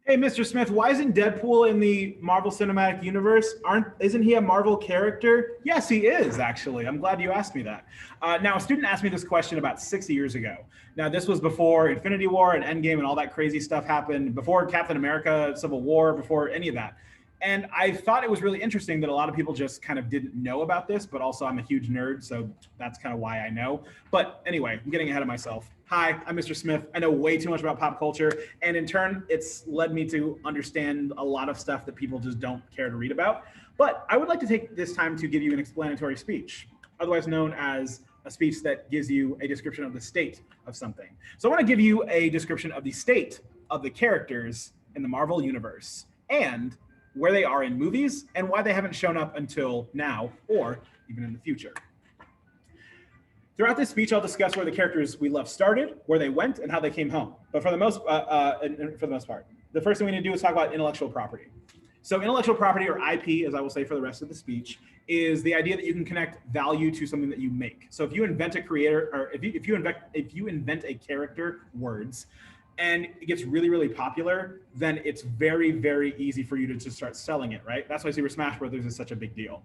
Hey, Mr. Smith, why isn't Deadpool in the Marvel Cinematic Universe? Isn't he a Marvel character? Yes, he is, actually. I'm glad you asked me that. Now, a student asked me this question about 6 years ago. Now, this was before Infinity War and Endgame and all that crazy stuff happened, before Captain America, Civil War, before any of that. And I thought it was really interesting that a lot of people just kind of didn't know about this, but also I'm a huge nerd, so that's kind of why I know. But anyway, I'm getting ahead of myself. Hi, I'm Mr. Smith. I know way too much about pop culture, and in turn, it's led me to understand a lot of stuff that people just don't care to read about. But I would like to take this time to give you an explanatory speech, otherwise known as a speech that gives you a description of the state of something. So I want to give you a description of the state of the characters in the Marvel Universe and where they are in movies and why they haven't shown up until now or even in the future. Throughout this speech, I'll discuss where the characters we love started, where they went, and how they came home. But for the most part, the first thing we need to do is talk about intellectual property. So intellectual property, or IP, as I will say for the rest of the speech, is the idea that you can connect value to something that you make. So if you invent a creator, or if you invent a character, words, and it gets really, really popular, then it's very, very easy for you to just start selling it, right? That's why Super Smash Brothers is such a big deal.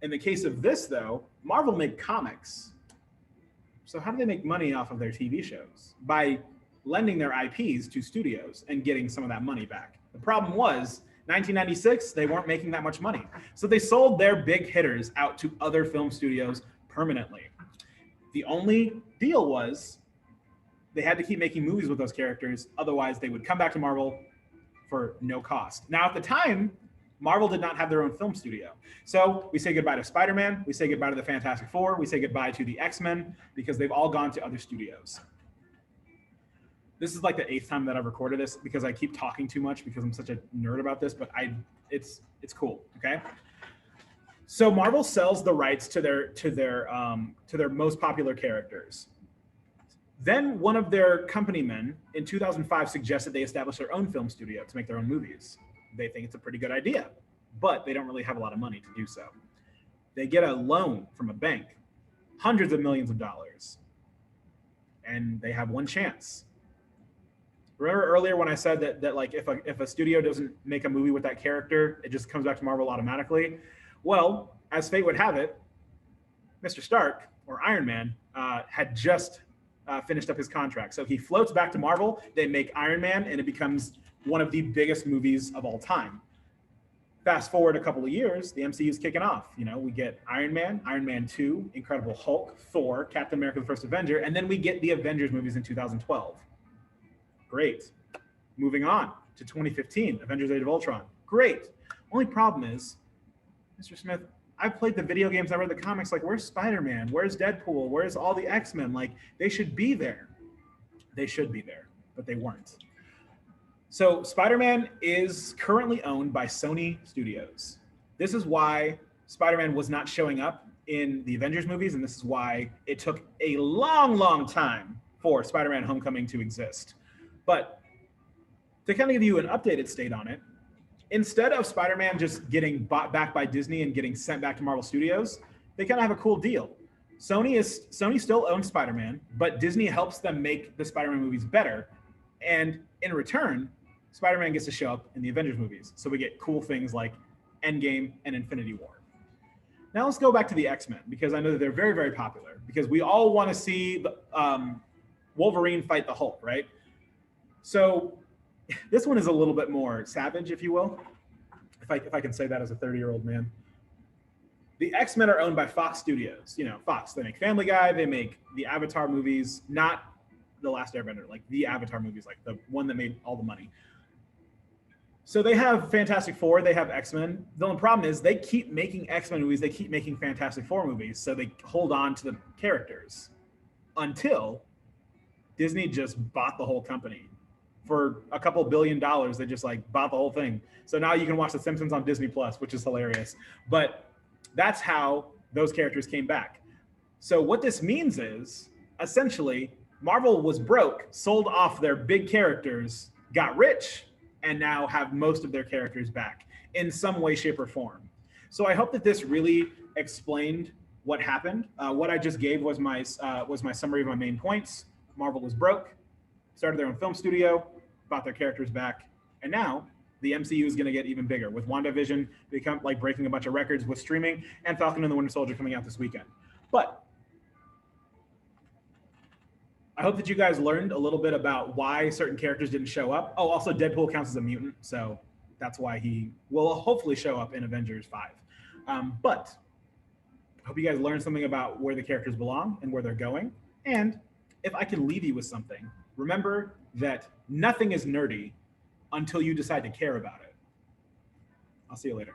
In the case of this, though, Marvel made comics. So how do they make money off of their TV shows? By lending their IPs to studios and getting some of that money back. The problem was, 1996, they weren't making that much money. So they sold their big hitters out to other film studios permanently. The only deal was they had to keep making movies with those characters. Otherwise, they would come back to Marvel for no cost. Now, at the time, Marvel did not have their own film studio. So we say goodbye to Spider-Man, we say goodbye to the Fantastic Four, we say goodbye to the X-Men, because they've all gone to other studios. This is like the 8th time that I've recorded this because I keep talking too much because I'm such a nerd about this, but it's cool, okay? So Marvel sells the rights to their most popular characters. Then one of their company men in 2005 suggested they establish their own film studio to make their own movies. They think it's a pretty good idea, but they don't really have a lot of money to do so. They get a loan from a bank, hundreds of millions of dollars, and they have one chance. Remember earlier when I said that like if a studio doesn't make a movie with that character, it just comes back to Marvel automatically? Well, as fate would have it, Mr. Stark, or Iron Man, had just finished up his contract. So he floats back to Marvel, they make Iron Man, and it becomes one of the biggest movies of all time. Fast forward a couple of years, the MCU is kicking off. You know, we get Iron Man 2, Incredible Hulk, Thor, Captain America, the First Avenger, and then we get the Avengers movies in 2012. Great. Moving on to 2015, Avengers Age of Ultron. Great. Only problem is, Mr. Smith, I've played the video games, I read the comics, like, where's Spider-Man? Where's Deadpool? Where's all the X-Men? Like, they should be there. They should be there, but they weren't. So Spider-Man is currently owned by Sony Studios. This is why Spider-Man was not showing up in the Avengers movies, and this is why it took a long, long time for Spider-Man Homecoming to exist. But to kind of give you an updated state on it, instead of Spider-Man just getting bought back by Disney and getting sent back to Marvel Studios, they kind of have a cool deal. Sony still owns Spider-Man, but Disney helps them make the Spider-Man movies better. And in return, Spider-Man gets to show up in the Avengers movies. So we get cool things like Endgame and Infinity War. Now let's go back to the X-Men, because I know that they're very, very popular, because we all want to see Wolverine fight the Hulk, right? So this one is a little bit more savage, if you will, if I can say that as a 30-year-old man. The X-Men are owned by Fox Studios. You know, Fox, they make Family Guy, they make the Avatar movies, not The Last Airbender, like the Avatar movies, like the one that made all the money. So they have Fantastic Four, they have X-Men. The only problem is they keep making X-Men movies, they keep making Fantastic Four movies, so they hold on to the characters until Disney just bought the whole company. For a couple $1 billion, they just like bought the whole thing. So now you can watch The Simpsons on Disney Plus, which is hilarious. But that's how those characters came back. So what this means is, essentially, Marvel was broke, sold off their big characters, got rich, and now have most of their characters back in some way, shape, or form. So I hope that this really explained what happened. What I just gave was my summary of my main points. Marvel was broke, started their own film studio, bought their characters back, And now the MCU is going to get even bigger with WandaVision become like breaking a bunch of records with streaming and Falcon and the Winter Soldier coming out this weekend. But I hope that you guys learned a little bit about why certain characters didn't show up. Oh, also Deadpool counts as a mutant, so that's why he will hopefully show up in Avengers 5. But I hope you guys learned something about where the characters belong and where they're going. And if I can leave you with something, remember that nothing is nerdy until you decide to care about it. I'll see you later.